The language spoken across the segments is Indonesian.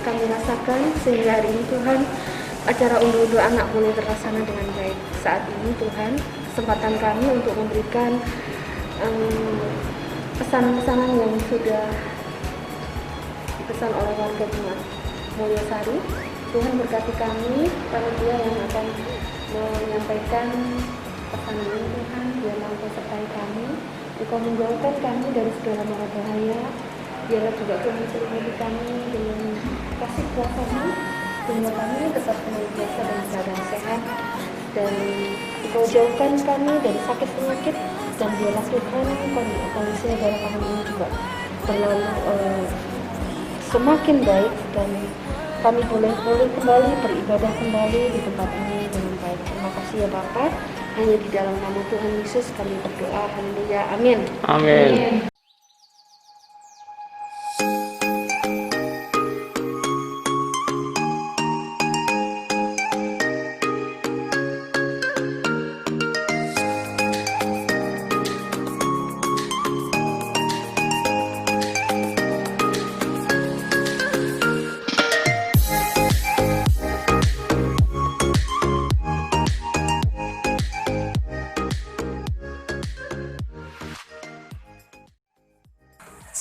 kami rasakan sehingga hari ini Tuhan acara unduh-unduh anak boleh terlaksana dengan baik. Saat ini Tuhan kesempatan kami untuk memberikan pesan-pesanan yang sudah dipesan oleh warga Jemaat Mulyasari. Tuhan berkati kami, panitia yang akan menyampaikan pesan ini. Tuhan biarlah Engkau sertai kami, Engkau menjauhkan kami dari segala mara bahaya. Biarlah juga Tuhan selimuti kami dengan kasih kuasa-Mu, sehingga kami tetap senantiasa dalam keadaan sehat, dan Engkau jauhkan kami dari sakit penyakit, dan biarlah Tuhan kondisi negara kami ini juga berlalu semakin baik, dan kami boleh kembali beribadah kembali di tempat ini dengan baik. Terima kasih ya Bapa. Hanya di dalam nama Tuhan Yesus kami berdoa. Haleluya. Amin. Amin.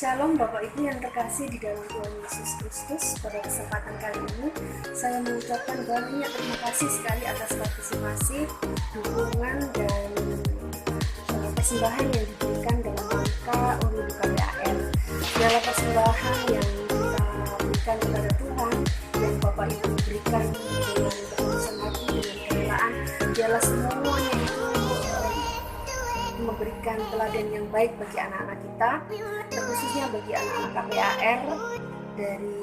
Shalom Bapak Ibu yang terkasih di dalam Tuhan Yesus Kristus. Pada kesempatan kali ini saya mengucapkan banyak terima kasih sekali atas partisipasi, dukungan dan persembahan yang diberikan dalam rangka unduh KPAR. Segala persembahan yang kita berikan kepada Tuhan, yang Bapak Ibu berikan dengan ketulusan hati, dengan kerelaan, biarlah semuanya itu memberikan teladan yang baik bagi anak-anak kita, terkhususnya bagi anak-anak KPAR dari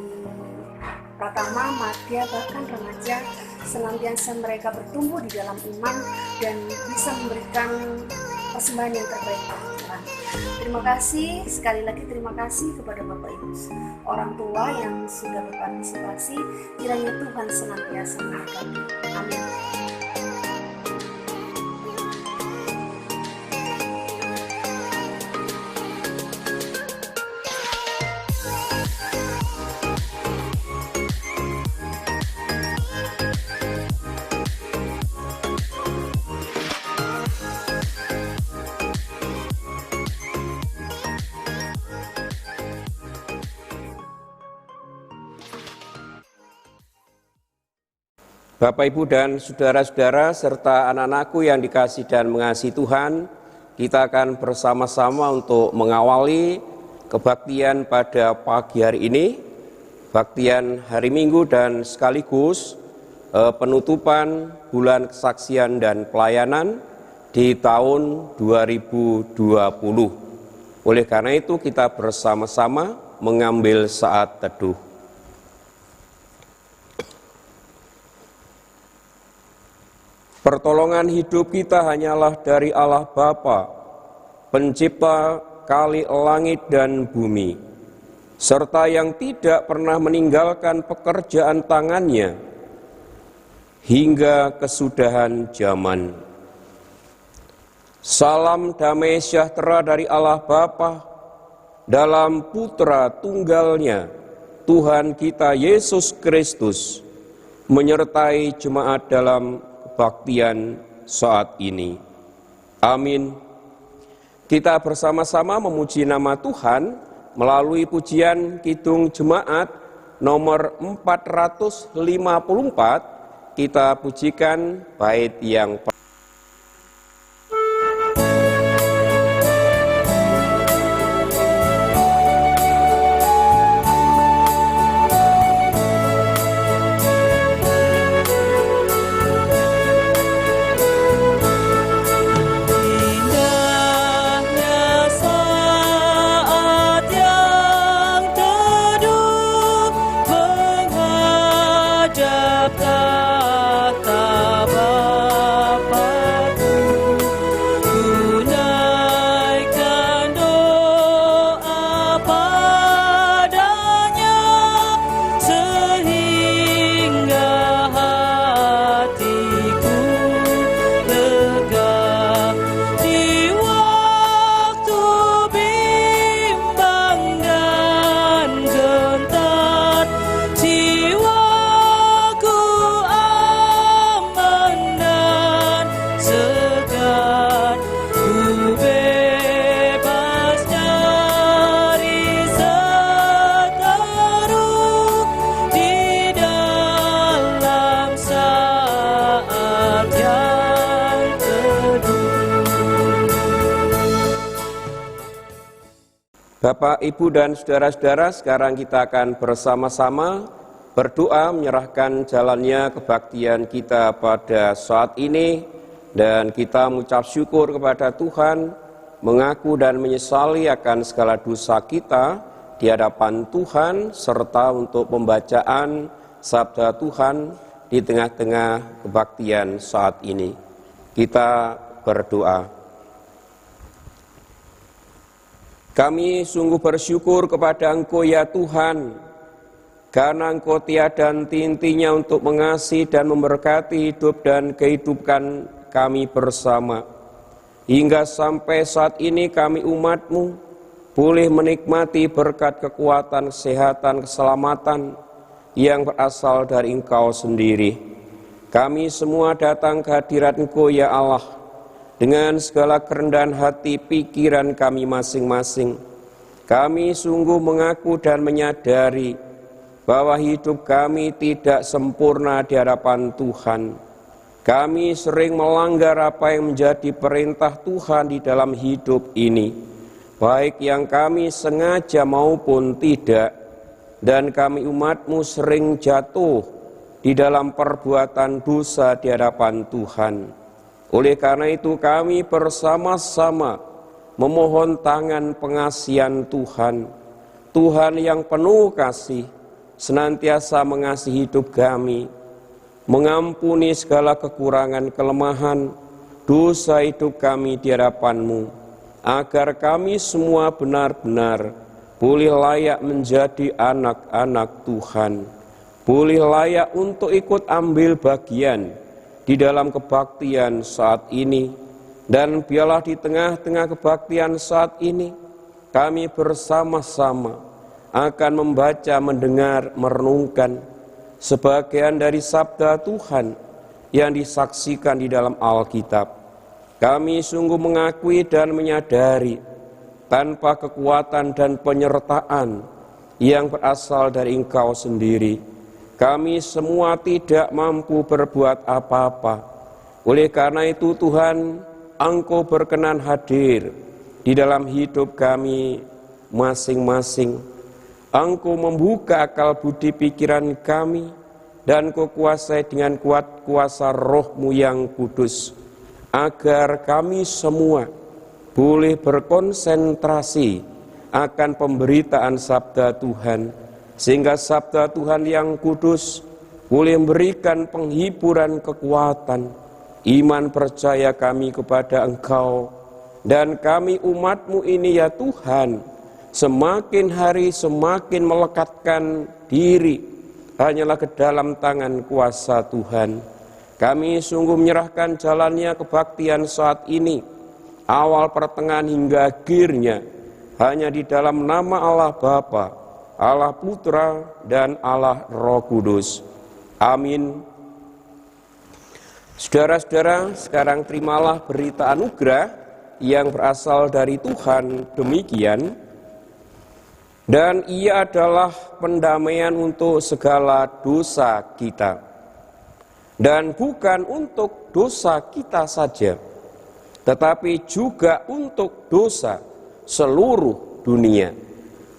Pratama, Madya, bahkan remaja senantiasa mereka bertumbuh di dalam iman dan bisa memberikan persembahan yang terbaik bagi Tuhan. Terima kasih, sekali lagi terima kasih kepada Bapak Ibu orang tua yang sudah berpartisipasi. Kiranya Tuhan senantiasa memberkati. Amin. Bapak, Ibu, dan saudara-saudara, serta anak-anakku yang dikasihi dan mengasihi Tuhan, kita akan bersama-sama untuk mengawali kebaktian pada pagi hari ini, baktian hari Minggu dan sekaligus penutupan bulan kesaksian dan pelayanan di tahun 2020. Oleh karena itu, kita bersama-sama mengambil saat teduh. Pertolongan hidup kita hanyalah dari Allah Bapa, pencipta kali langit dan bumi, serta yang tidak pernah meninggalkan pekerjaan tangannya hingga kesudahan zaman. Salam damai sejahtera dari Allah Bapa dalam Putra Tunggalnya, Tuhan kita Yesus Kristus, menyertai jemaat dalam kebaktian saat ini. Amin. Kita bersama-sama memuji nama Tuhan melalui pujian Kidung Jemaat nomor 454. Kita pujikan bait yang Bapak, Ibu, dan saudara-saudara, sekarang kita akan bersama-sama berdoa menyerahkan jalannya kebaktian kita pada saat ini, dan kita mengucap syukur kepada Tuhan, mengaku dan menyesali akan segala dosa kita di hadapan Tuhan, serta untuk pembacaan sabda Tuhan di tengah-tengah kebaktian saat ini. Kita berdoa. Kami sungguh bersyukur kepada Engkau ya Tuhan, karena Engkau tiada henti-hentinya untuk mengasihi dan memberkati hidup dan kehidupan kami bersama. Hingga sampai saat ini kami umat-Mu boleh menikmati berkat kekuatan, kesehatan, keselamatan yang berasal dari Engkau sendiri. Kami semua datang ke hadirat Engkau ya Allah, dengan segala kerendahan hati pikiran kami masing-masing. Kami sungguh mengaku dan menyadari bahwa hidup kami tidak sempurna di hadapan Tuhan. Kami sering melanggar apa yang menjadi perintah Tuhan di dalam hidup ini, baik yang kami sengaja maupun tidak. Dan kami umat-Mu sering jatuh di dalam perbuatan dosa di hadapan Tuhan. Oleh karena itu kami bersama-sama memohon tangan pengasihan Tuhan. Tuhan yang penuh kasih, senantiasa mengasihi hidup kami, mengampuni segala kekurangan kelemahan dosa hidup kami di hadapan-Mu, agar kami semua benar-benar boleh layak menjadi anak-anak Tuhan, boleh layak untuk ikut ambil bagian di dalam kebaktian saat ini. Dan biarlah di tengah-tengah kebaktian saat ini, kami bersama-sama akan membaca, mendengar, merenungkan sebagian dari sabda Tuhan yang disaksikan di dalam Alkitab. Kami sungguh mengakui dan menyadari tanpa kekuatan dan penyertaan yang berasal dari Engkau sendiri, kami semua tidak mampu berbuat apa-apa. Oleh karena itu Tuhan, Engkau berkenan hadir di dalam hidup kami masing-masing. Engkau membuka akal budi pikiran kami, dan Kau kuasai dengan kuat kuasa Roh-Mu yang kudus, agar kami semua boleh berkonsentrasi akan pemberitaan sabda Tuhan, sehingga sabda Tuhan yang kudus boleh memberikan penghiburan kekuatan, iman percaya kami kepada Engkau, dan kami umat-Mu ini ya Tuhan, semakin hari semakin melekatkan diri hanyalah ke dalam tangan kuasa Tuhan. Kami sungguh menyerahkan jalannya kebaktian saat ini, awal, pertengahan hingga akhirnya, hanya di dalam nama Allah Bapa, Allah Putra, dan Allah Roh Kudus. Amin. Saudara-saudara, sekarang terimalah berita anugerah yang berasal dari Tuhan demikian. Dan ia adalah pendamaian untuk segala dosa kita. Dan bukan untuk dosa kita saja, tetapi juga untuk dosa seluruh dunia.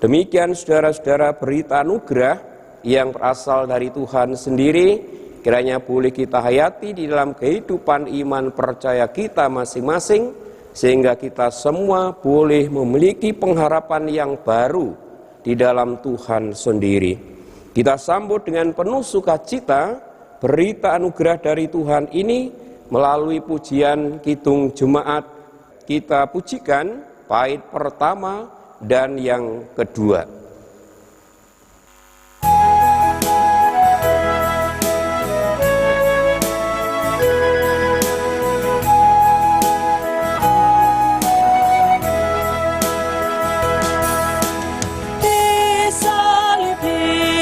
Demikian saudara-saudara berita anugerah yang berasal dari Tuhan sendiri, kiranya boleh kita hayati di dalam kehidupan iman percaya kita masing-masing, sehingga kita semua boleh memiliki pengharapan yang baru di dalam Tuhan sendiri. Kita sambut dengan penuh sukacita berita anugerah dari Tuhan ini melalui pujian Kidung Jemaat. Kita pujikan bait pertama dan yang kedua.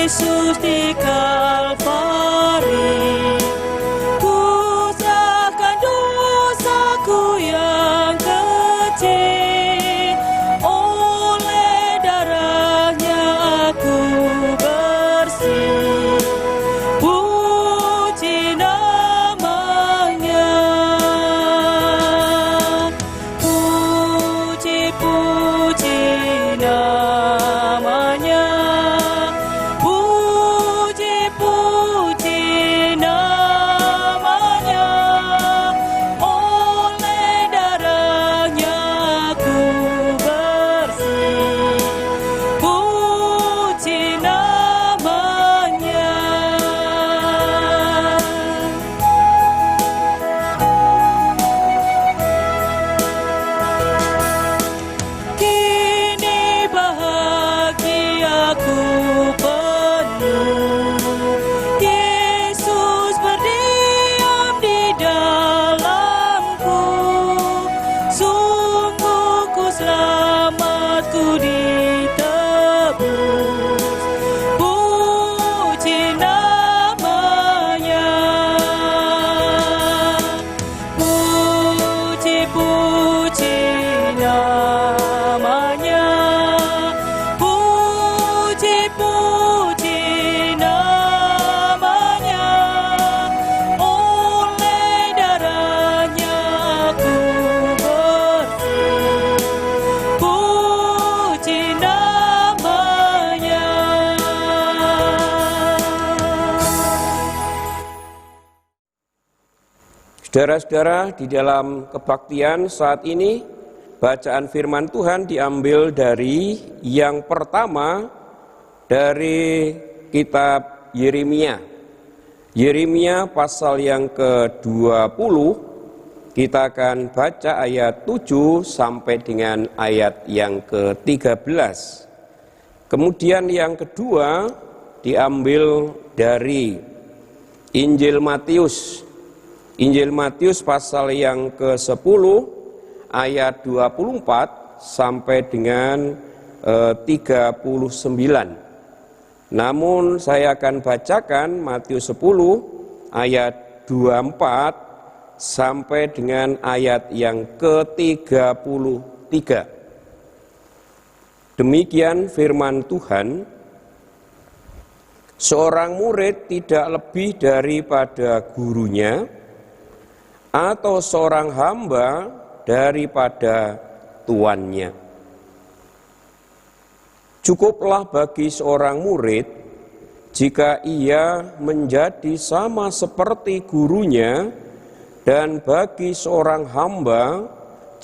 Yesus di Kalvari, ku serahkan dosaku yang kecil. Oleh darahnya aku bersih. Puji namanya, puji namanya. Saudara-saudara, di dalam kebaktian saat ini, bacaan firman Tuhan diambil dari yang pertama dari kitab Yeremia. Yeremia pasal yang ke-20, kita akan baca ayat 7 sampai dengan ayat yang ke-13. Kemudian yang kedua diambil dari Injil Matius. Injil Matius pasal yang ke-10 ayat 24 sampai dengan 39. Namun saya akan bacakan Matius 10 ayat 24 sampai dengan ayat yang ke-33. Demikian firman Tuhan, seorang murid tidak lebih daripada gurunya, atau seorang hamba daripada tuannya. Cukuplah bagi seorang murid jika ia menjadi sama seperti gurunya, dan bagi seorang hamba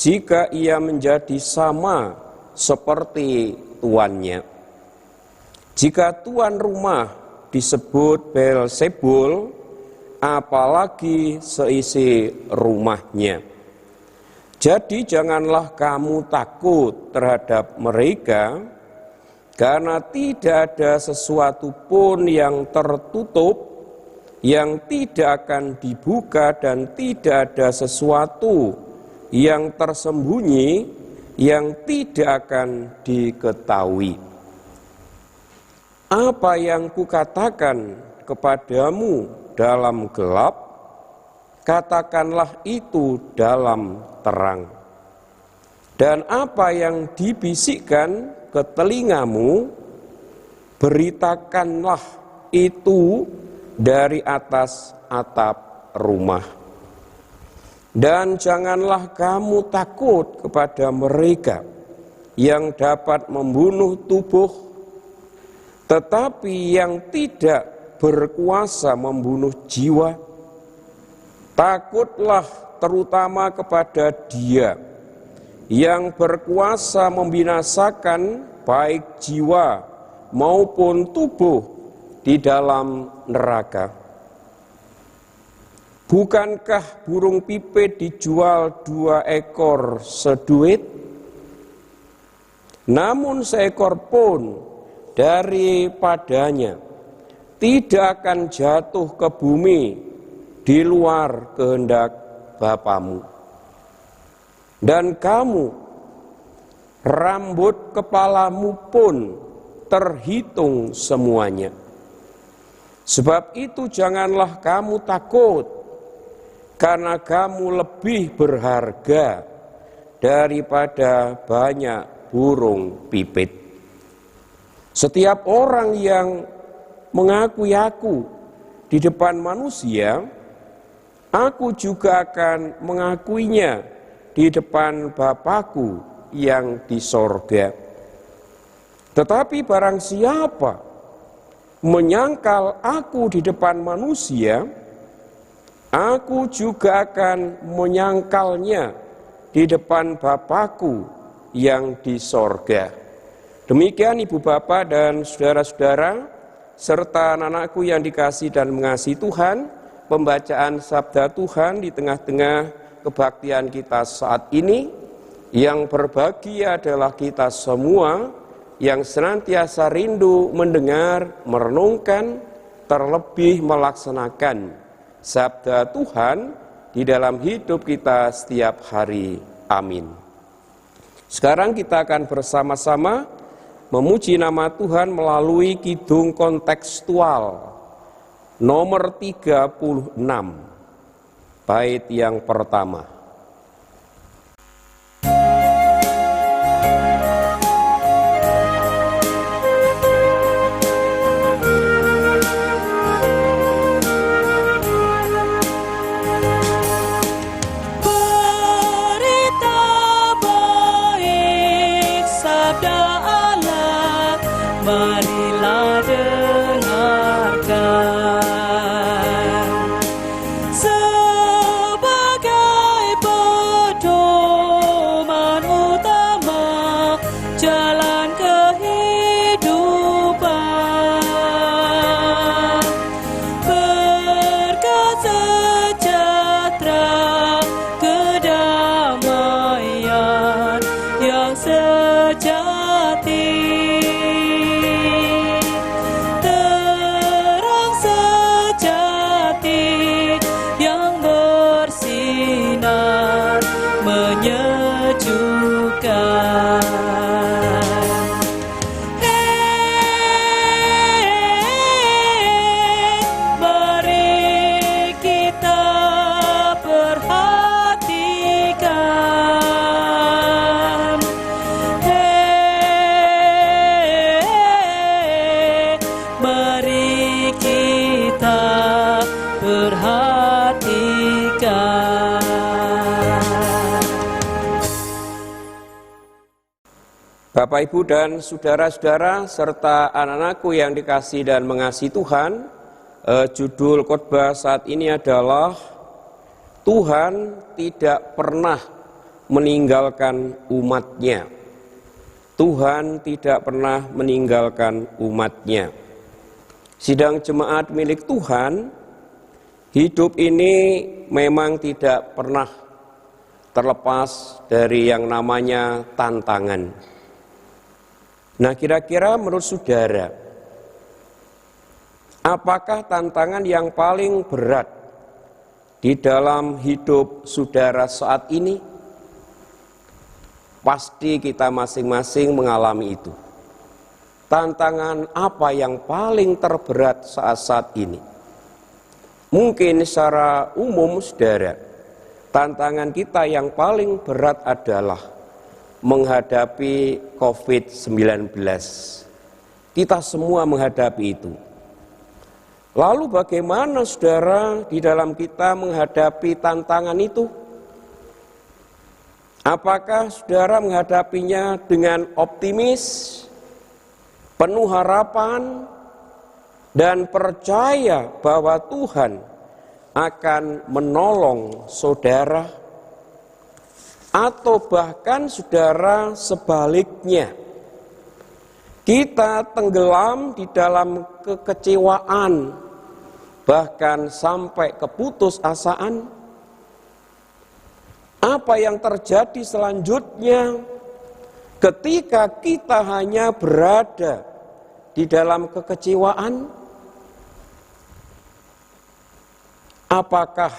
jika ia menjadi sama seperti tuannya. Jika tuan rumah disebut Beelzebul, apalagi seisi rumahnya. Jadi janganlah kamu takut terhadap mereka, karena tidak ada sesuatu pun yang tertutup yang tidak akan dibuka, dan tidak ada sesuatu yang tersembunyi yang tidak akan diketahui. Apa yang kukatakan kepadamu dalam gelap, katakanlah itu dalam terang. Dan apa yang dibisikkan ke telingamu, beritakanlah itu dari atas atap rumah. Dan janganlah kamu takut kepada mereka yang dapat membunuh tubuh, tetapi yang tidak berkuasa membunuh jiwa. Takutlah terutama kepada Dia yang berkuasa membinasakan baik jiwa maupun tubuh di dalam neraka. Bukankah burung pipit dijual 2 ekor seduit? Namun seekor pun daripadanya tidak akan jatuh ke bumi di luar kehendak Bapamu. Dan kamu, rambut kepalamu pun terhitung semuanya. Sebab itu janganlah kamu takut, karena kamu lebih berharga daripada banyak burung pipit. Setiap orang yang mengakui aku di depan manusia, aku juga akan mengakuinya di depan Bapa-Ku yang di sorga. Tetapi barang siapa menyangkal aku di depan manusia, aku juga akan menyangkalnya di depan Bapa-Ku yang di sorga. Demikian Ibu Bapak dan saudara-saudara, serta anak-anakku yang dikasihi dan mengasihi Tuhan, pembacaan sabda Tuhan di tengah-tengah kebaktian kita saat ini. Yang berbahagia adalah kita semua yang senantiasa rindu mendengar, merenungkan, terlebih melaksanakan sabda Tuhan di dalam hidup kita setiap hari. Amin. Sekarang kita akan bersama-sama memuji nama Tuhan melalui kidung kontekstual nomor 36, bait yang pertama. Marilah dengarkan, sebagai Bapak, Ibu, dan saudara-saudara, serta anak-anakku yang dikasihi dan mengasihi Tuhan, judul khotbah saat ini adalah Tuhan tidak pernah meninggalkan umat-Nya. Tuhan tidak pernah meninggalkan umat-Nya. Sidang jemaat milik Tuhan, hidup ini memang tidak pernah terlepas dari yang namanya tantangan. Nah, kira-kira menurut saudara, apakah tantangan yang paling berat di dalam hidup saudara saat ini? Pasti kita masing-masing mengalami itu. Tantangan apa yang paling terberat saat-saat ini? Mungkin secara umum, saudara, tantangan kita yang paling berat adalah menghadapi COVID-19. Kita semua menghadapi itu. Lalu bagaimana saudara di dalam kita menghadapi tantangan itu? Apakah saudara menghadapinya dengan optimis, penuh harapan, dan percaya bahwa Tuhan akan menolong saudara? Atau bahkan saudara sebaliknya, kita tenggelam di dalam kekecewaan, bahkan sampai keputusasaan? Apa yang terjadi selanjutnya ketika kita hanya berada di dalam kekecewaan? Apakah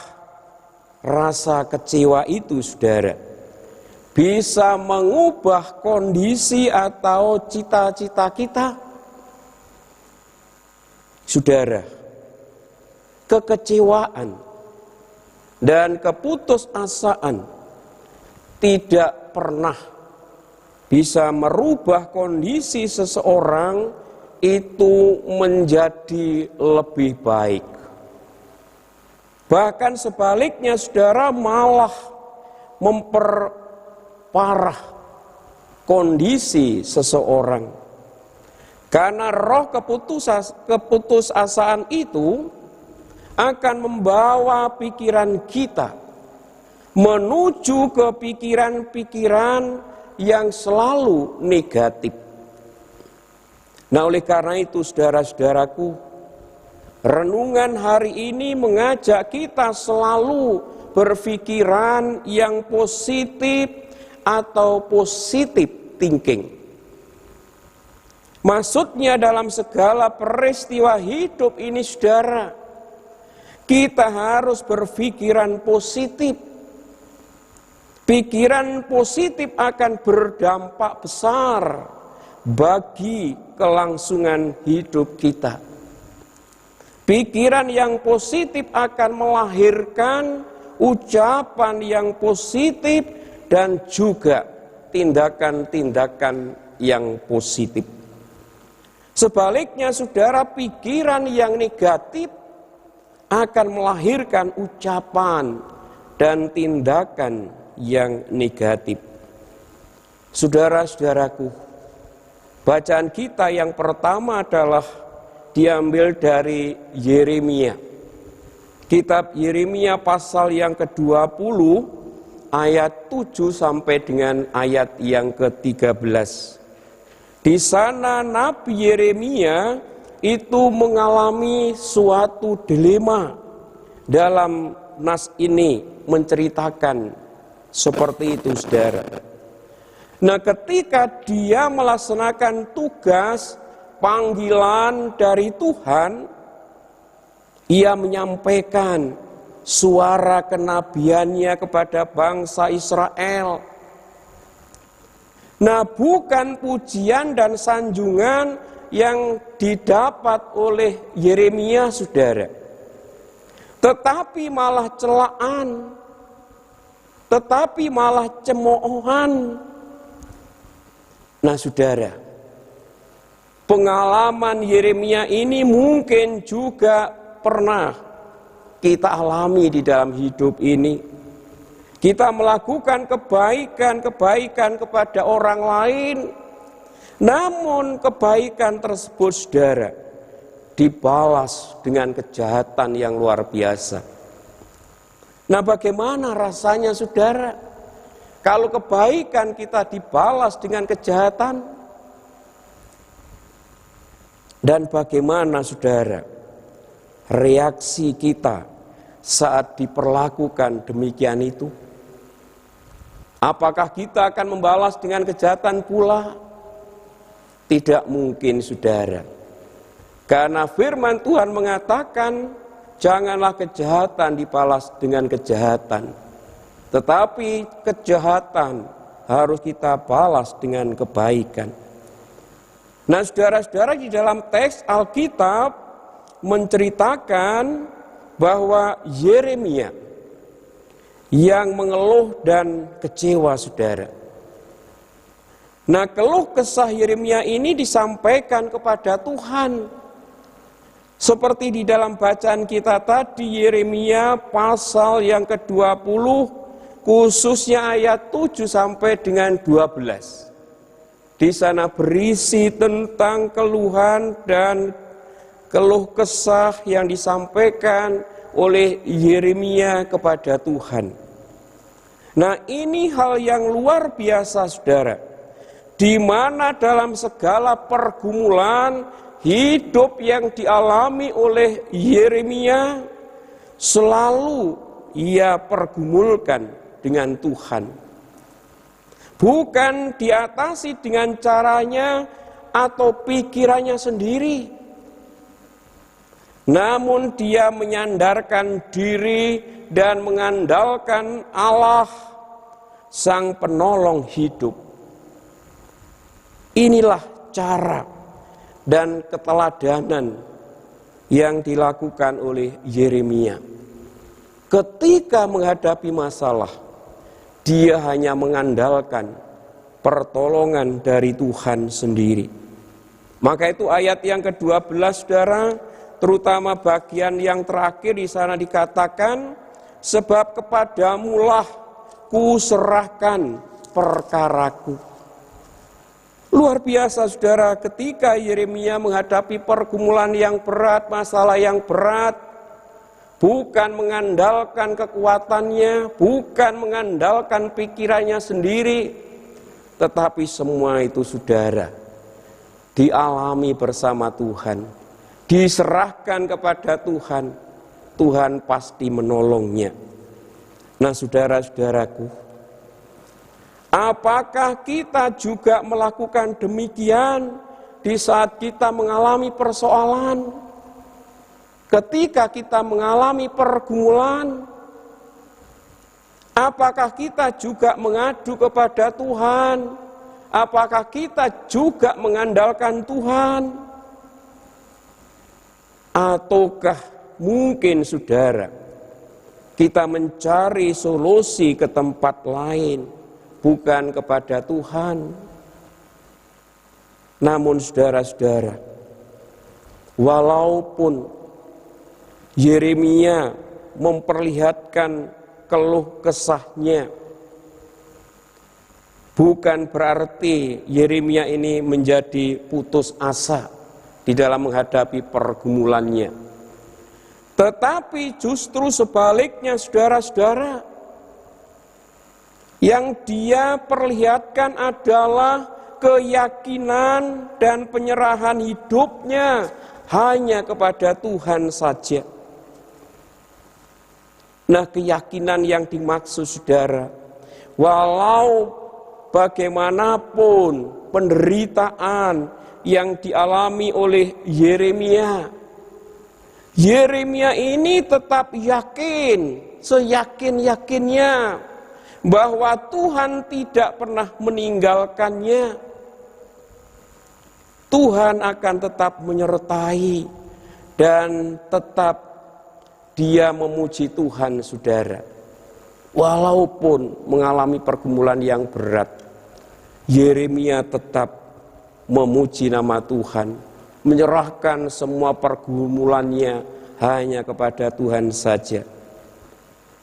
rasa kecewa itu, saudara, bisa mengubah kondisi atau cita-cita kita? Saudara, kekecewaan dan keputusasaan tidak pernah bisa merubah kondisi seseorang itu menjadi lebih baik. Bahkan sebaliknya, saudara, malah memperparah kondisi seseorang. Karena roh keputusasaan itu akan membawa pikiran kita menuju ke pikiran-pikiran yang selalu negatif. Nah, oleh karena itu, saudara-saudaraku, renungan hari ini mengajak kita selalu berpikiran yang positif atau positive thinking. Maksudnya dalam segala peristiwa hidup ini, saudara, kita harus berpikiran positif. Pikiran positif akan berdampak besar bagi kelangsungan hidup kita. Pikiran yang positif akan melahirkan ucapan yang positif dan juga tindakan-tindakan yang positif. Sebaliknya, saudara, pikiran yang negatif akan melahirkan ucapan dan tindakan yang negatif. Saudara-saudaraku, bacaan kita yang pertama adalah diambil dari Yeremia. Kitab Yeremia pasal yang ke-20 ayat 7 sampai dengan ayat yang ke-13. Di sana Nabi Yeremia itu mengalami suatu dilema. Dalam nas ini menceritakan seperti itu, saudara. Nah, ketika dia melaksanakan tugas panggilan dari Tuhan, ia menyampaikan suara kenabiannya kepada bangsa Israel. Nah, bukan pujian dan sanjungan yang didapat oleh Yeremia, saudara, tetapi malah celaan, tetapi malah cemoohan. Nah, saudara, pengalaman Yeremia ini mungkin juga pernah kita alami di dalam hidup ini. Kita melakukan kebaikan-kebaikan kepada orang lain, Namun kebaikan tersebut, saudara, dibalas dengan kejahatan yang luar biasa. Nah, bagaimana rasanya, saudara, kalau kebaikan kita dibalas dengan kejahatan? Dan bagaimana, saudara, reaksi kita saat diperlakukan demikian itu? Apakah kita akan membalas dengan kejahatan pula? Tidak mungkin, saudara. Karena firman Tuhan mengatakan, janganlah kejahatan dibalas dengan kejahatan, tetapi kejahatan harus kita balas dengan kebaikan. Nah, saudara-saudara, di dalam teks Alkitab menceritakan bahwa Yeremia yang mengeluh dan kecewa, saudara. Nah, keluh kesah Yeremia ini disampaikan kepada Tuhan. Seperti di dalam bacaan kita tadi, Yeremia pasal yang ke-20, khususnya ayat 7 sampai dengan 12. Di sana berisi tentang keluhan dan keluh kesah yang disampaikan oleh Yeremia kepada Tuhan. Nah, ini hal yang luar biasa, saudara, di mana dalam segala pergumulan hidup yang dialami oleh Yeremia, selalu ia pergumulkan dengan Tuhan. Bukan diatasi dengan caranya atau pikirannya sendiri, namun dia menyandarkan diri dan mengandalkan Allah, Sang Penolong hidup. Inilah cara dan keteladanan yang dilakukan oleh Yeremia. Ketika menghadapi masalah, dia hanya mengandalkan pertolongan dari Tuhan sendiri. Maka itu ayat yang ke-12, saudara, terutama bagian yang terakhir di sana dikatakan, sebab kepadamulah kuserahkan perkaraku. Luar biasa, saudara, ketika Yeremia menghadapi pergumulan yang berat, masalah yang berat, bukan mengandalkan kekuatannya, bukan mengandalkan pikirannya sendiri, tetapi semua itu, saudara, dialami bersama Tuhan, diserahkan kepada Tuhan. Tuhan pasti menolongnya. Nah, saudara-saudaraku, apakah kita juga melakukan demikian di saat kita mengalami persoalan? Ketika kita mengalami pergumulan, apakah kita juga mengadu kepada Tuhan? Apakah kita juga mengandalkan Tuhan? Ataukah mungkin, saudara, kita mencari solusi ke tempat lain, bukan kepada Tuhan? Namun, saudara-saudara, walaupun Yeremia memperlihatkan keluh kesahnya, bukan berarti Yeremia ini menjadi putus asa di dalam menghadapi pergumulannya. Tetapi justru sebaliknya, saudara-saudara, yang dia perlihatkan adalah keyakinan dan penyerahan hidupnya hanya kepada Tuhan saja. Nah, keyakinan yang dimaksud, saudara, walau bagaimanapun penderitaan yang dialami oleh Yeremia, Yeremia ini tetap yakin, seyakin-yakinnya bahwa Tuhan tidak pernah meninggalkannya. Tuhan akan tetap menyertai dan tetap dia memuji Tuhan, saudara. Walaupun mengalami pergumulan yang berat, Yeremia tetap memuji nama Tuhan, menyerahkan semua pergumulannya hanya kepada Tuhan saja.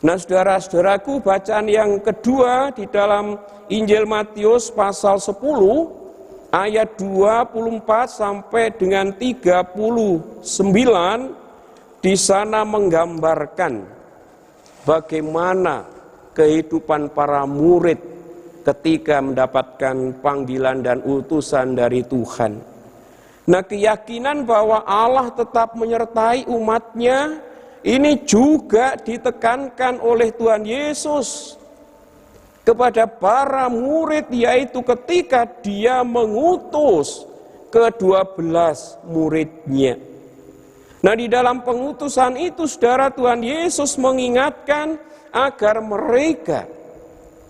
Nah, saudara-saudaraku, bacaan yang kedua di dalam Injil Matius pasal 10 ayat 24 sampai dengan 39 di sana menggambarkan bagaimana kehidupan para murid ketika mendapatkan panggilan dan utusan dari Tuhan. Nah, keyakinan bahwa Allah tetap menyertai umatnya ini juga ditekankan oleh Tuhan Yesus kepada para murid, yaitu ketika dia mengutus ke-12 muridnya. Nah, di dalam pengutusan itu, saudara, Tuhan Yesus mengingatkan agar mereka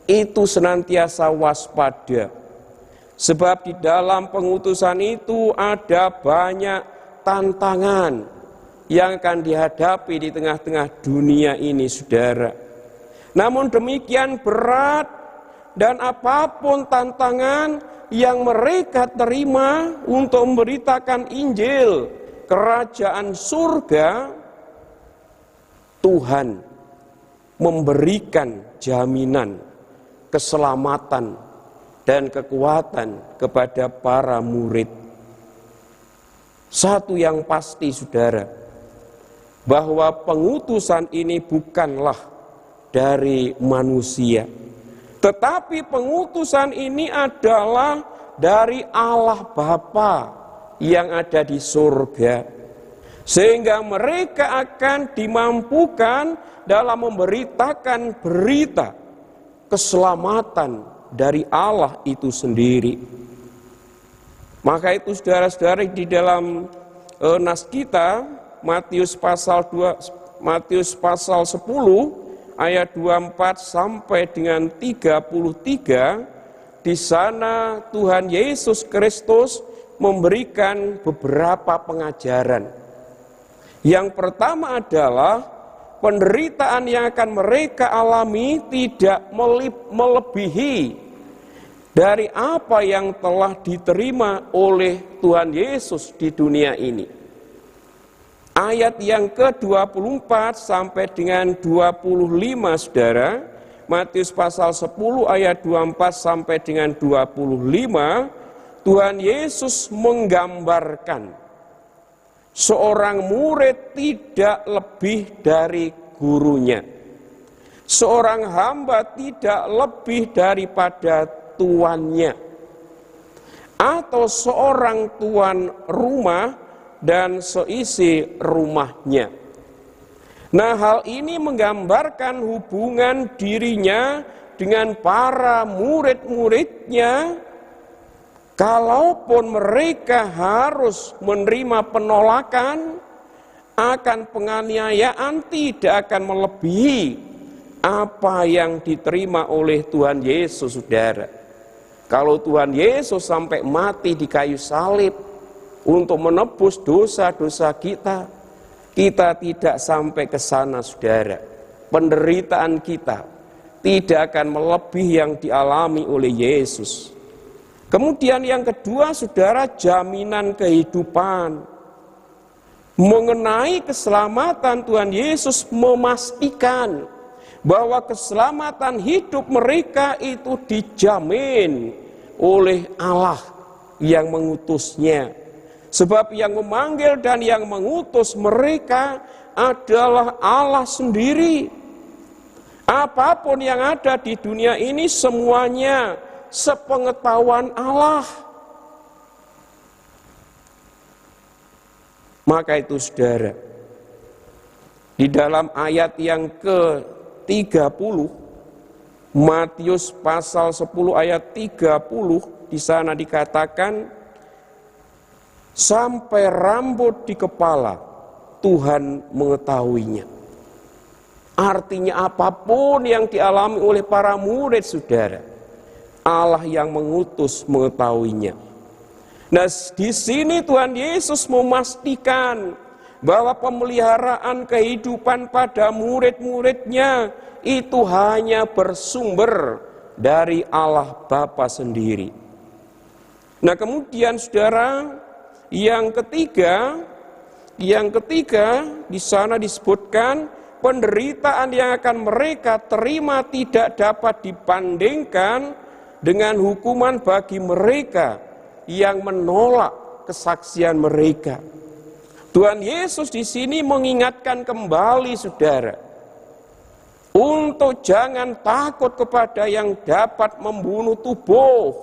itu senantiasa waspada. Sebab di dalam pengutusan itu ada banyak tantangan yang akan dihadapi di tengah-tengah dunia ini, saudara. Namun demikian berat dan apapun tantangan yang mereka terima untuk memberitakan Injil kerajaan surga, Tuhan memberikan jaminan keselamatan dan kekuatan kepada para murid. Satu yang pasti, saudara, bahwa pengutusan ini bukanlah dari manusia, tetapi pengutusan ini adalah dari Allah Bapa yang ada di surga, sehingga mereka akan dimampukan dalam memberitakan berita keselamatan dari Allah itu sendiri. Maka itu, saudara-saudara, di dalam nas kita Matius pasal 10 ayat 24 sampai dengan 33, di sana Tuhan Yesus Kristus memberikan beberapa pengajaran. Yang pertama adalah penderitaan yang akan mereka alami tidak melebihi dari apa yang telah diterima oleh Tuhan Yesus di dunia ini. Ayat yang ke-24 sampai dengan 25, saudara, Matius pasal 10 ayat 24 sampai dengan 25, Tuhan Yesus menggambarkan seorang murid tidak lebih dari gurunya. Seorang hamba tidak lebih daripada tuannya. Atau seorang tuan rumah dan seisi rumahnya. Nah, hal ini menggambarkan hubungan dirinya dengan para murid-muridnya. Kalaupun mereka harus menerima penolakan, akan penganiayaan tidak akan melebihi apa yang diterima oleh Tuhan Yesus, saudara. Kalau Tuhan Yesus sampai mati di kayu salib untuk menebus dosa-dosa kita, kita tidak sampai ke sana, saudara. Penderitaan kita tidak akan melebihi yang dialami oleh Yesus. Kemudian yang kedua, saudara, jaminan kehidupan. Mengenai keselamatan, Tuhan Yesus memastikan bahwa keselamatan hidup mereka itu dijamin oleh Allah yang mengutusnya. Sebab yang memanggil dan yang mengutus mereka adalah Allah sendiri. Apapun yang ada di dunia ini semuanya sepengetahuan Allah. Maka itu, saudara, di dalam ayat yang ke-30 Matius pasal 10 ayat 30, di sana dikatakan sampai rambut di kepala Tuhan mengetahuinya. Artinya apapun yang dialami oleh para murid, saudara, Allah yang mengutus mengetahuinya. Nah, di sini Tuhan Yesus memastikan bahwa pemeliharaan kehidupan pada murid-muridnya itu hanya bersumber dari Allah Bapa sendiri. Nah, kemudian, saudara, yang ketiga di sana disebutkan penderitaan yang akan mereka terima tidak dapat dibandingkan dengan hukuman bagi mereka yang menolak kesaksian mereka. Tuhan Yesus di sini mengingatkan kembali saudara, untuk jangan takut kepada yang dapat membunuh tubuh,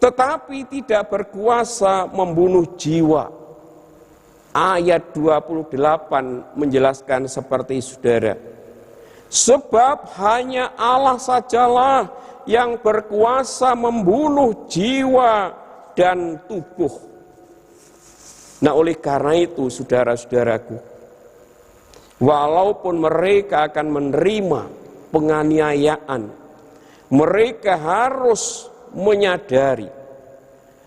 tetapi tidak berkuasa membunuh jiwa. Ayat 28 menjelaskan seperti saudara, sebab hanya Allah sajalah yang berkuasa membunuh jiwa dan tubuh. Nah, oleh karena itu saudara-saudaraku, walaupun mereka akan menerima penganiayaan, mereka harus menyadari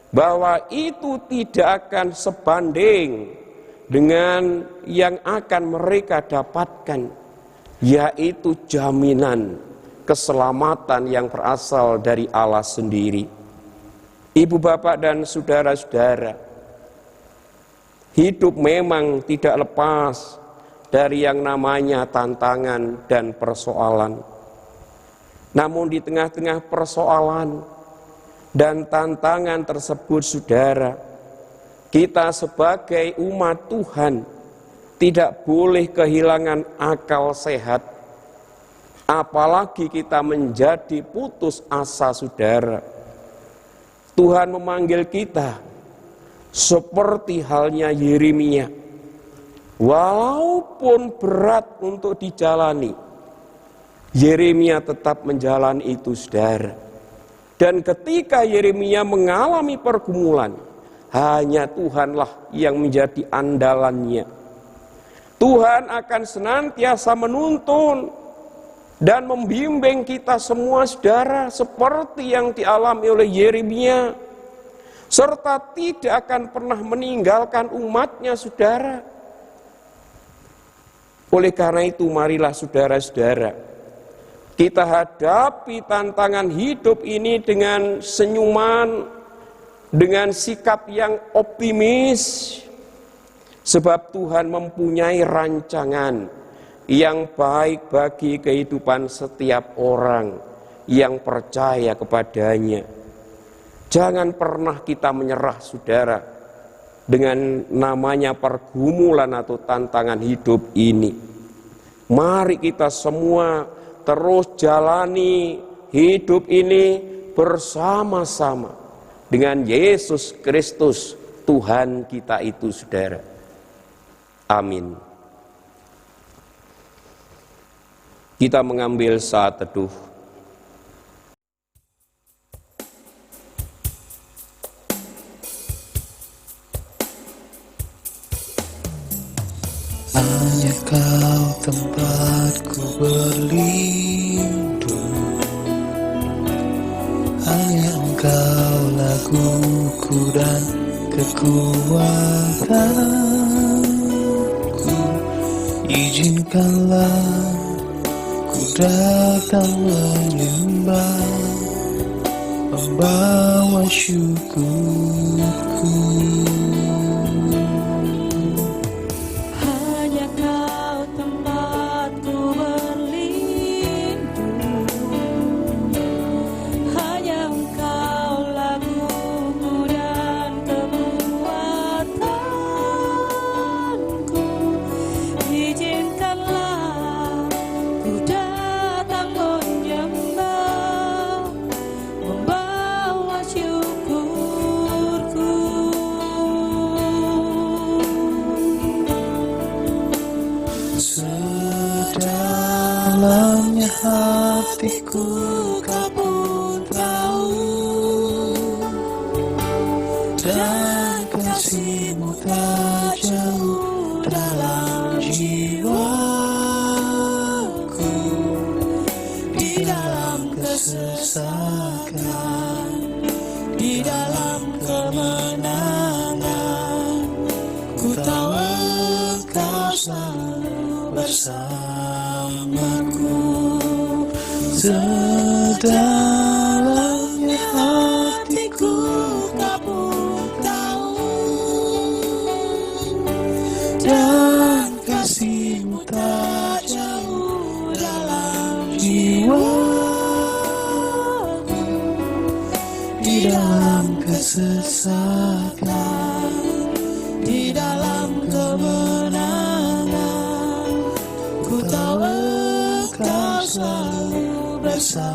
bahwa itu tidak akan sebanding dengan yang akan mereka dapatkan, yaitu jaminan keselamatan yang berasal dari Allah sendiri. Ibu, bapak, dan saudara-saudara, hidup memang tidak lepas dari yang namanya tantangan dan persoalan. Namun di tengah-tengah persoalan dan tantangan tersebut saudara, kita sebagai umat Tuhan tidak boleh kehilangan akal sehat. Apalagi kita menjadi putus asa saudara. Tuhan memanggil kita seperti halnya Yeremia. Walaupun berat untuk dijalani, Yeremia tetap menjalani itu saudara. Dan ketika Yeremia mengalami pergumulan, hanya Tuhanlah yang menjadi andalannya. Tuhan akan senantiasa menuntun dan membimbing kita semua saudara, seperti yang dialami oleh Yeremia, serta tidak akan pernah meninggalkan umatnya saudara. Oleh karena itu marilah saudara-saudara, kita hadapi tantangan hidup ini dengan senyuman, dengan sikap yang optimis, sebab Tuhan mempunyai rancangan yang baik bagi kehidupan setiap orang yang percaya kepadanya. Jangan pernah kita menyerah saudara dengan namanya pergumulan atau tantangan hidup ini. Mari kita semua terus jalani hidup ini bersama-sama dengan Yesus Kristus Tuhan kita itu saudara. Amin. Kita mengambil saat teduh. Hanya Kau tempatku berlindung, hanya Engkau laguku dan kekuatanku. Izinkanlah ku datang menyembah, membawa syukurku. Sedalamnya hatiku Kau pun tahu, dan kasih-Mu tak jauh dalam jiwaku. Di dalam kesesakan, di dalam kemenangan, ku tahu Engkau selalu bersamaku. Sedalamnya hatiku Kau pun tahu, dan kasih-Mu tak jauh dalam jiwaku. Di dalam tersesatkan di dalam kemenangan. Ku tahu Engkau selalu bersamaku.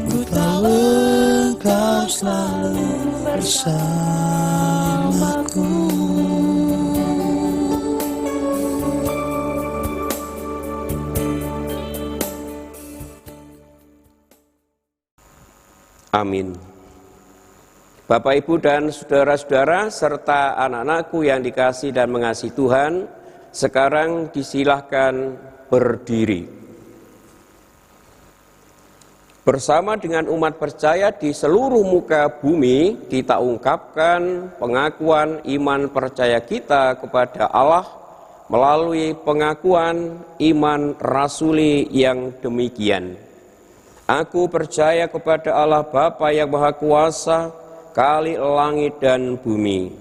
Ku tahu Engkau selalu bersamaku. Amin. Bapak, Ibu, dan saudara-saudara, serta anak-anakku yang dikasihi dan mengasihi Tuhan, sekarang disilahkan berdiri. Bersama dengan umat percaya di seluruh muka bumi, kita ungkapkan pengakuan iman percaya kita kepada Allah melalui pengakuan iman rasuli yang demikian. Aku percaya kepada Allah Bapa yang Maha Kuasa, Khalik langit dan bumi,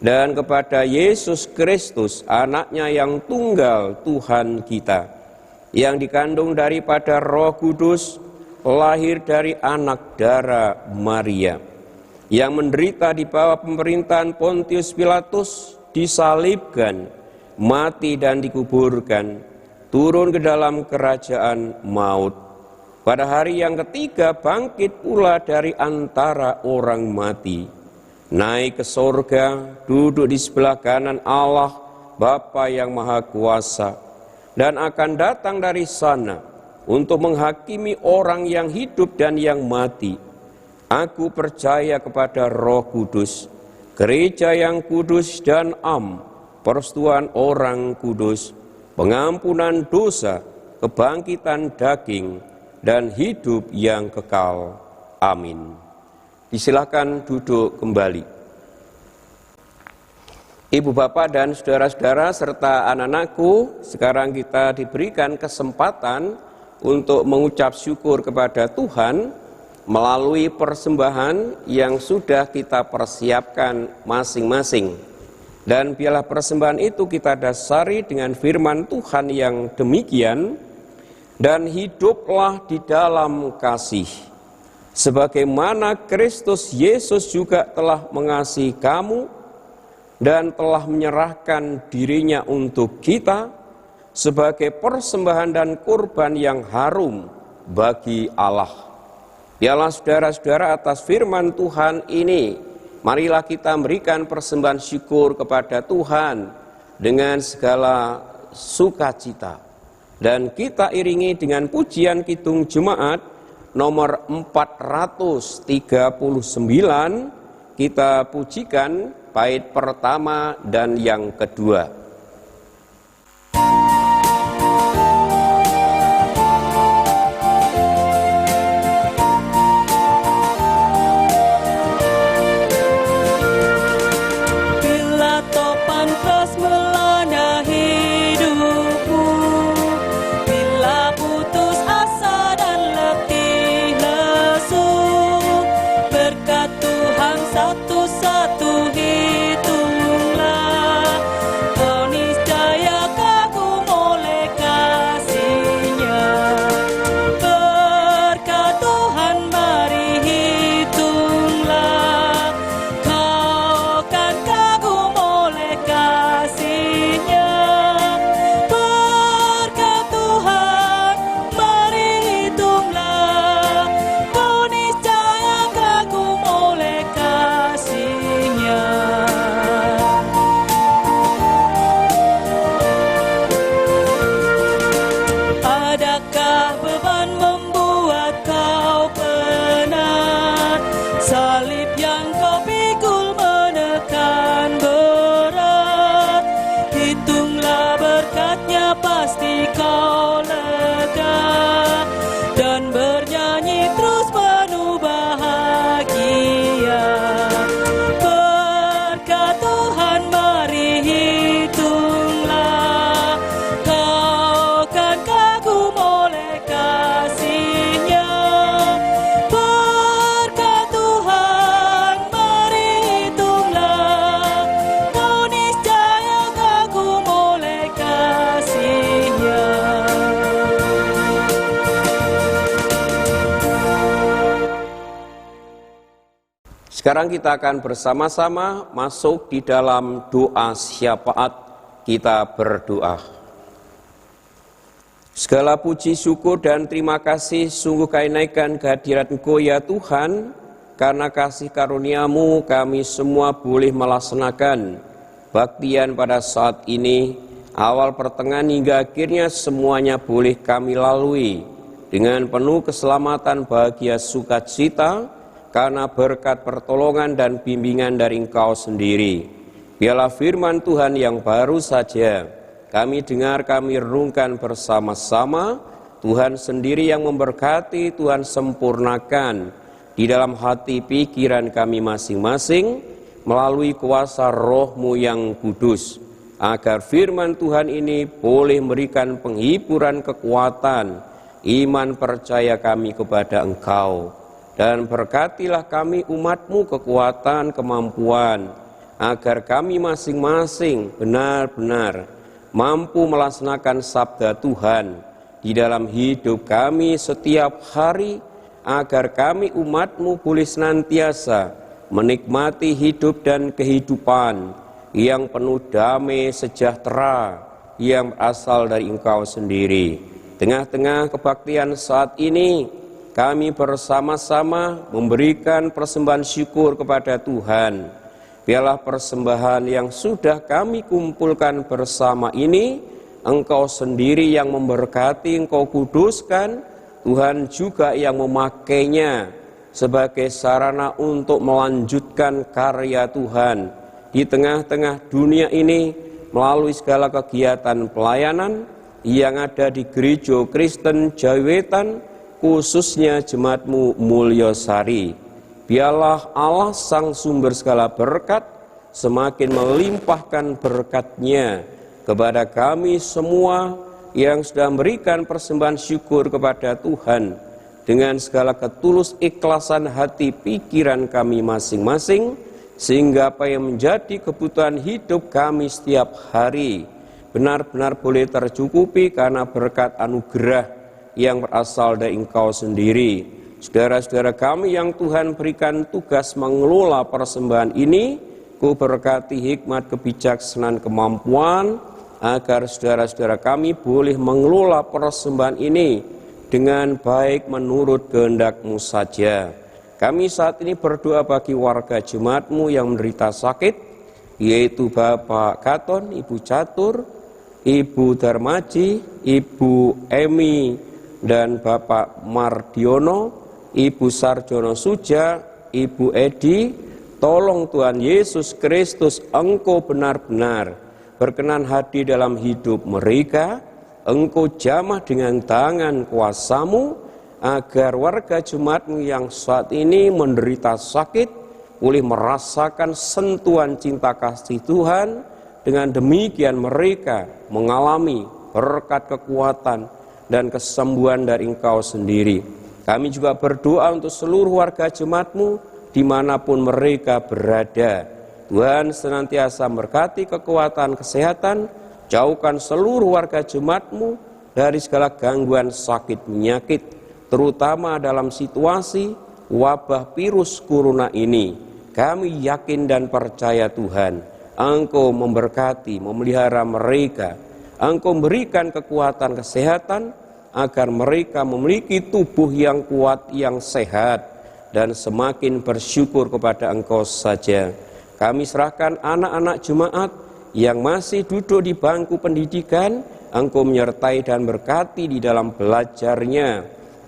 dan kepada Yesus Kristus, anaknya yang tunggal Tuhan kita, yang dikandung daripada Roh Kudus, lahir dari anak darah Maria, yang menderita di bawah pemerintahan Pontius Pilatus, disalibkan, mati dan dikuburkan, turun ke dalam kerajaan maut. Pada hari yang ketiga bangkit pula dari antara orang mati, naik ke sorga, duduk di sebelah kanan Allah Bapa yang Maha Kuasa, dan akan datang dari sana untuk menghakimi orang yang hidup dan yang mati. Aku percaya kepada Roh Kudus, gereja yang kudus dan persekutuan orang kudus, pengampunan dosa, kebangkitan daging, dan hidup yang kekal. Amin. Disilakan duduk kembali. Ibu, bapak, dan saudara-saudara serta anak-anakku, sekarang kita diberikan kesempatan untuk mengucap syukur kepada Tuhan melalui persembahan yang sudah kita persiapkan masing-masing. Dan biarlah persembahan itu kita dasari dengan firman Tuhan yang demikian, dan hiduplah di dalam kasih, sebagaimana Kristus Yesus juga telah mengasihi kamu dan telah menyerahkan dirinya untuk kita sebagai persembahan dan kurban yang harum bagi Allah. Biarlah saudara-saudara atas firman Tuhan ini, marilah kita berikan persembahan syukur kepada Tuhan dengan segala sukacita. Dan kita iringi dengan pujian Kidung Jemaat nomor 439, kita pujikan bait pertama dan yang kedua. Satu-satu hitunglah Sekarang kita akan bersama-sama masuk di dalam doa syafaat. Kita berdoa. Segala puji, syukur, dan terima kasih sungguh kami naikkan kehadirat Engkau ya Tuhan. Karena kasih karunia-Mu kami semua boleh melaksanakan baktian pada saat ini. Awal, pertengahan, hingga akhirnya semuanya boleh kami lalui dengan penuh keselamatan, bahagia, sukacita, karena berkat pertolongan dan bimbingan dari Engkau sendiri. Biarlah firman Tuhan yang baru saja kami dengar, kami renungkan bersama-sama. Tuhan sendiri yang memberkati, Tuhan sempurnakan di dalam hati pikiran kami masing-masing melalui kuasa Roh-Mu yang kudus, agar firman Tuhan ini boleh memberikan penghiburan, kekuatan, iman, percaya kami kepada Engkau. Dan berkatilah kami umat-Mu kekuatan, kemampuan, agar kami masing-masing benar-benar mampu melaksanakan sabda Tuhan di dalam hidup kami setiap hari, agar kami umat-Mu boleh senantiasa menikmati hidup dan kehidupan yang penuh damai sejahtera yang berasal dari Engkau sendiri. Tengah-tengah kebaktian saat ini, kami bersama-sama memberikan persembahan syukur kepada Tuhan. Biarlah persembahan yang sudah kami kumpulkan bersama ini, Engkau sendiri yang memberkati, Engkau kuduskan, Tuhan juga yang memakainya sebagai sarana untuk melanjutkan karya Tuhan di tengah-tengah dunia ini melalui segala kegiatan pelayanan yang ada di Gereja Kristen Jawiwetan, khususnya Jemaat-Mu Mulyasari. Biarlah Allah Sang Sumber segala berkat semakin melimpahkan berkat-Nya kepada kami semua yang sudah memberikan persembahan syukur kepada Tuhan dengan segala ketulus ikhlasan hati pikiran kami masing-masing, sehingga apa yang menjadi kebutuhan hidup kami setiap hari benar-benar boleh tercukupi karena berkat anugerah yang berasal dari Engkau sendiri. Saudara-saudara kami yang Tuhan berikan tugas mengelola persembahan ini, Ku berkati hikmat, kebijaksanaan, kemampuan, agar saudara-saudara kami boleh mengelola persembahan ini dengan baik menurut kehendak-Mu saja. Kami saat ini berdoa bagi warga jemaat-Mu yang menderita sakit, yaitu Bapak Katon, Ibu Catur, Ibu Darmaji, Ibu Emi, dan Bapak Mardiono, Ibu Sarjono Suja, Ibu Edi. Tolong Tuhan Yesus Kristus, Engkau benar-benar berkenan hadir dalam hidup mereka. Engkau jamah dengan tangan kuasa-Mu, agar warga jemaat-Mu yang saat ini menderita sakit boleh merasakan sentuhan cinta kasih Tuhan. Dengan demikian mereka mengalami berkat, kekuatan, dan kesembuhan dari Engkau sendiri. Kami juga berdoa untuk seluruh warga jemaat-Mu dimanapun mereka berada. Tuhan senantiasa berkati kekuatan, kesehatan, jauhkan seluruh warga jemaat-Mu dari segala gangguan sakit penyakit, terutama dalam situasi wabah virus corona ini. Kami yakin dan percaya Tuhan, Engkau memberkati, memelihara mereka. Engkau memberikan kekuatan, kesehatan, agar mereka memiliki tubuh yang kuat, yang sehat, dan semakin bersyukur kepada Engkau saja. Kami serahkan anak-anak jemaat yang masih duduk di bangku pendidikan, Engkau menyertai dan berkati di dalam belajarnya,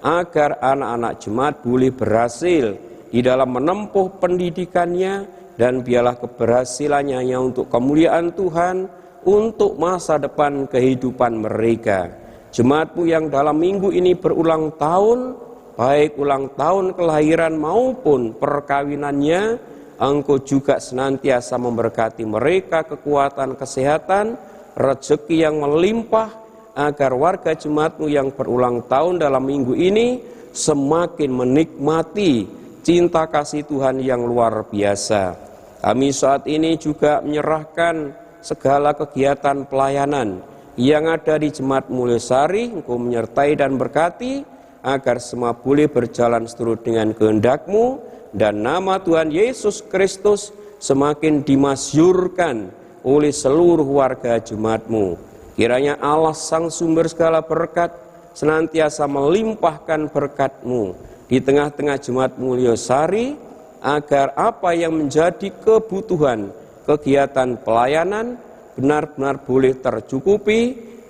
agar anak-anak jemaat boleh berhasil di dalam menempuh pendidikannya, dan biarlah keberhasilannya hanya untuk kemuliaan Tuhan, untuk masa depan kehidupan mereka. Jemaat-Mu yang dalam minggu ini berulang tahun, baik ulang tahun kelahiran maupun perkawinannya, Engkau juga senantiasa memberkati mereka kekuatan, kesehatan, rezeki yang melimpah, agar warga jemaat-Mu yang berulang tahun dalam minggu ini semakin menikmati cinta kasih Tuhan yang luar biasa. Kami saat ini juga menyerahkan segala kegiatan pelayanan yang ada di Jemaat Mulyasari. Engkau menyertai dan berkati, agar semua boleh berjalan seturut dengan kehendak-Mu, dan nama Tuhan Yesus Kristus semakin dimasyhurkan oleh seluruh warga jemaat-Mu. Kiranya Allah Sang Sumber segala berkat senantiasa melimpahkan berkat-Mu di tengah-tengah jemaat Mulyasari, agar apa yang menjadi kebutuhan kegiatan pelayanan benar-benar boleh tercukupi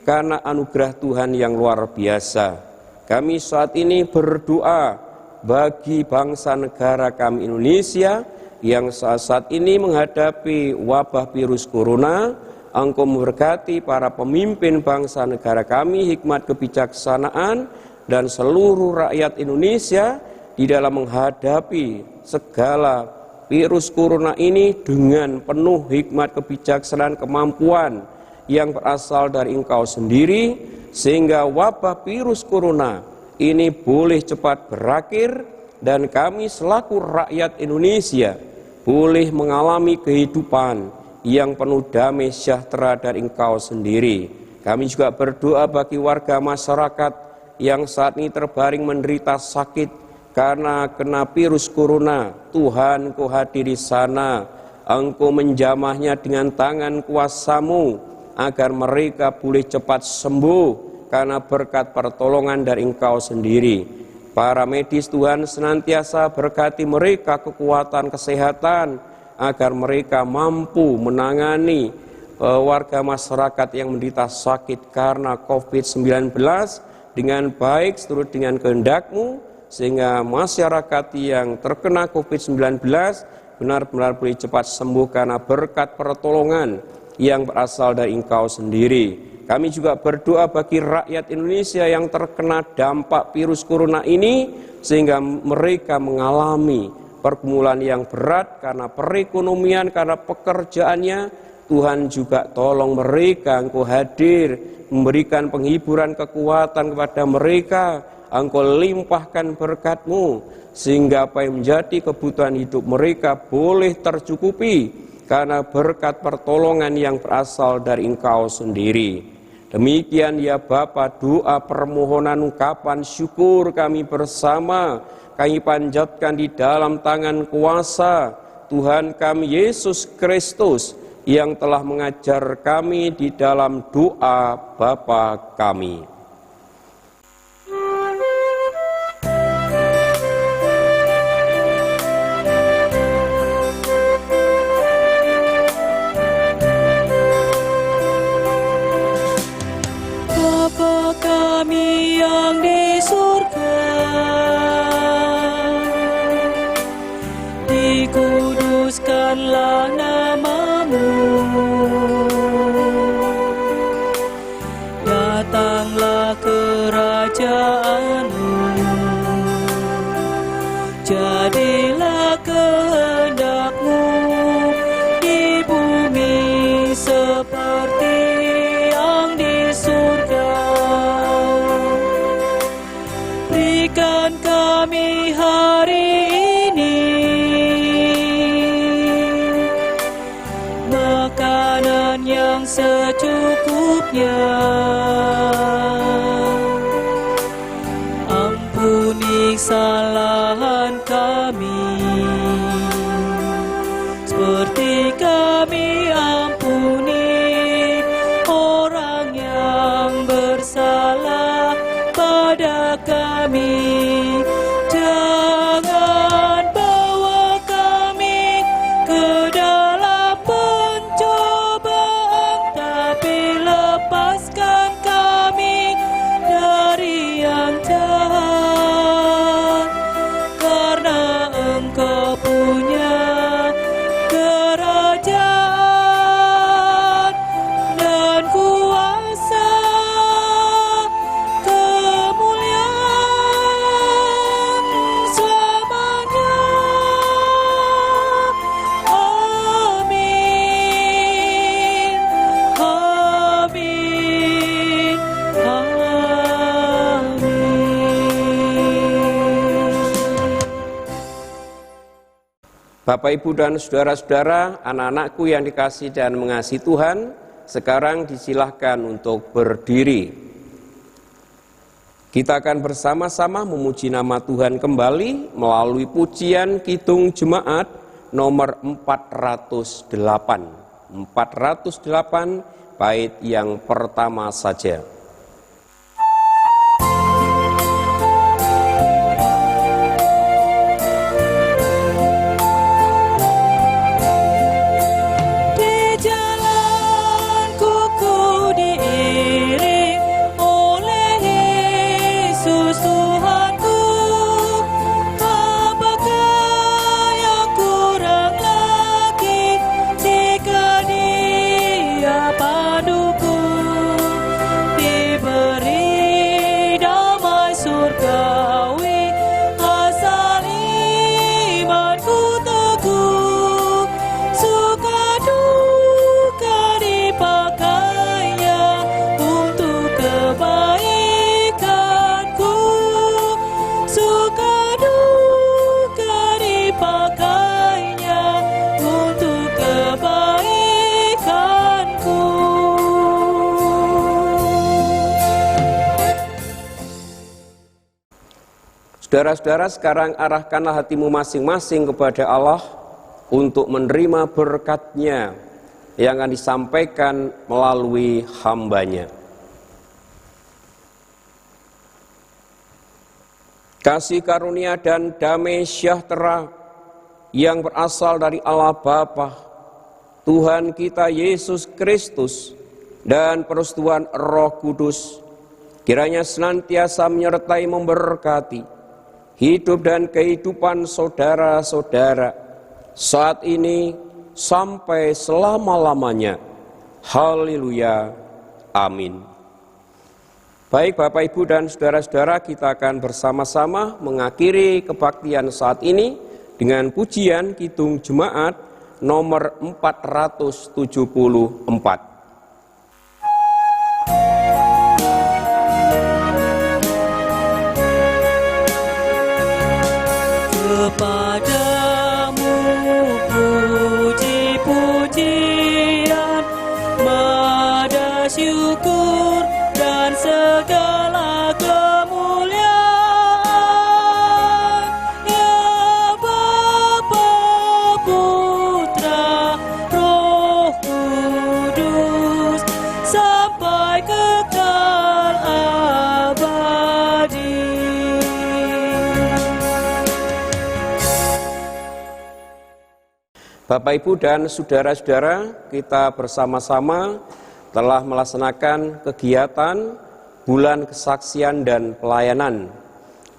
karena anugerah Tuhan yang luar biasa. Kami saat ini berdoa bagi bangsa negara kami Indonesia yang saat ini menghadapi wabah virus corona. Engkau memberkati para pemimpin bangsa negara kami, hikmat kebijaksanaan, dan seluruh rakyat Indonesia di dalam menghadapi segala virus corona ini dengan penuh hikmat kebijaksanaan, kemampuan yang berasal dari Engkau sendiri, sehingga wabah virus corona ini boleh cepat berakhir dan kami selaku rakyat Indonesia boleh mengalami kehidupan yang penuh damai sejahtera dari Engkau sendiri. Kami juga berdoa bagi warga masyarakat yang saat ini terbaring menderita sakit karena kena virus corona. Tuhan, Engkau hadir di sana, Engkau menjamahnya dengan tangan kuasa-Mu agar mereka boleh cepat sembuh karena berkat pertolongan dari Engkau sendiri. Para medis Tuhan senantiasa berkati mereka kekuatan kesehatan agar mereka mampu menangani warga masyarakat yang menderita sakit karena COVID-19 dengan baik seturut dengan kehendak-Mu, sehingga masyarakat yang terkena COVID-19 benar-benar boleh cepat sembuh karena berkat pertolongan yang berasal dari Engkau sendiri. Kami juga berdoa bagi rakyat Indonesia yang terkena dampak virus corona ini, sehingga mereka mengalami pergumulan yang berat karena perekonomian, karena pekerjaannya. Tuhan juga tolong mereka, Engkau hadir, memberikan penghiburan, kekuatan kepada mereka. Engkau limpahkan berkat-Mu, sehingga apa yang menjadi kebutuhan hidup mereka boleh tercukupi karena berkat pertolongan yang berasal dari Engkau sendiri. Demikian ya Bapa, doa permohonan ungkapan syukur kami bersama kami panjatkan di dalam tangan kuasa Tuhan kami Yesus Kristus yang telah mengajar kami di dalam doa Bapa kami. Bapa kami yang di surga, dikuduskanlah nama-Mu, datanglah kerajaan-Mu, jadilah kehendak-Mu di bumi seperti yang di surga. Berikan kami hari ini makanan yang secukupnya. Ampuni kesalahan kami seperti kami ampuni orang yang bersalah pada kami. Jangan bawa kami ke dalam pencobaan, tapi lepaskan kami dari yang jahat, karena Engkau punya kerajaan dan kuasa, kemuliaan selamanya. Amin, amin, amin. Bapak, Ibu, dan saudara-saudara, anak-anakku yang dikasihi dan mengasihi Tuhan, sekarang disilahkan untuk berdiri. Kita akan bersama-sama memuji nama Tuhan kembali melalui pujian Kidung Jemaat nomor 408. 408 bait yang pertama saja. Saudara-saudara, sekarang arahkanlah hatimu masing-masing kepada Allah untuk menerima berkat-Nya yang akan disampaikan melalui hamba-Nya. Kasih karunia dan damai sejahtera yang berasal dari Allah Bapa, Tuhan kita Yesus Kristus, dan perestuan Roh Kudus, kiranya senantiasa menyertai memberkati hidup dan kehidupan saudara-saudara saat ini sampai selama-lamanya. Haleluya. Amin. Baik Bapak, Ibu, dan saudara-saudara, kita akan bersama-sama mengakhiri kebaktian saat ini dengan pujian Kidung Jemaat nomor 474. Kepadamu puji-pujian, mada syukur dan segala kemuliaan, ya Bapa, Putra, Roh Kudus, sampai kekal abadi. Bapak, Ibu, dan saudara-saudara, kita bersama-sama telah melaksanakan kegiatan Bulan Kesaksian dan Pelayanan.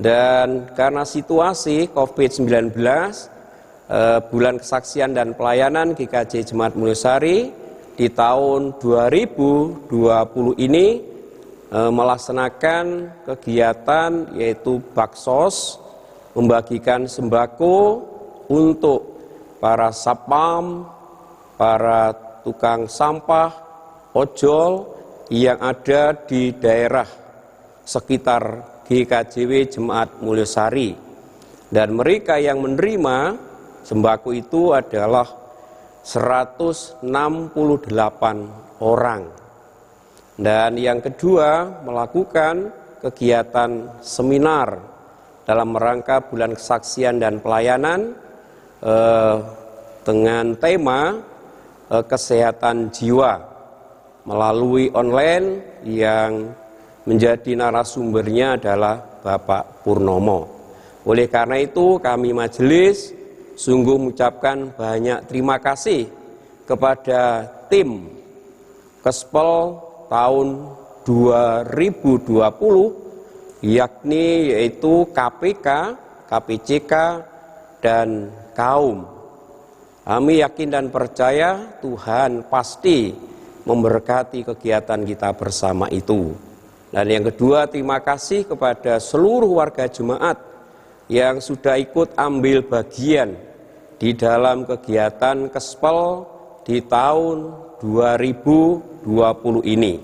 Dan karena situasi COVID-19, Bulan Kesaksian dan Pelayanan GKJ Jemaat Mulyosari di tahun 2020 ini melaksanakan kegiatan yaitu baksos, membagikan sembako untuk para satpam, para tukang sampah, ojol yang ada di daerah sekitar GKJW Jemaat Mulyosari. Dan mereka yang menerima sembako itu adalah 168 orang. Dan yang kedua, melakukan kegiatan seminar dalam rangka Bulan Kesaksian dan Pelayanan dengan tema kesehatan jiwa melalui online, yang menjadi narasumbernya adalah Bapak Purnomo. Oleh karena itu kami majelis sungguh mengucapkan banyak terima kasih kepada tim Kespel tahun 2020, yakni yaitu KPK, KPCK, dan kaum. Kami yakin dan percaya Tuhan pasti memberkati kegiatan kita bersama itu. Dan yang kedua, terima kasih kepada seluruh warga jemaat yang sudah ikut ambil bagian di dalam kegiatan Kespel di tahun 2020 ini.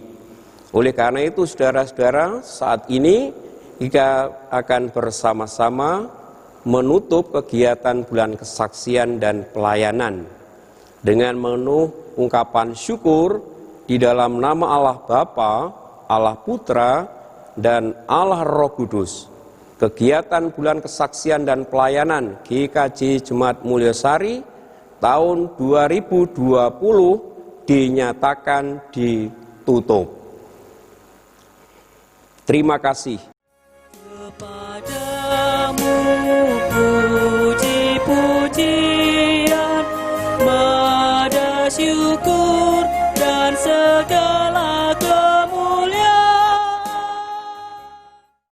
Oleh karena itu, saudara-saudara, saat ini kita akan bersama-sama menutup kegiatan Bulan Kesaksian dan Pelayanan dengan penuh ungkapan syukur di dalam nama Allah Bapa, Allah Putra, dan Allah Roh Kudus. Kegiatan Bulan Kesaksian dan Pelayanan GKJ Jemaat Mulyasari tahun 2020 dinyatakan ditutup. Terima kasih. Kepadamu puji-pujian, mada syukur.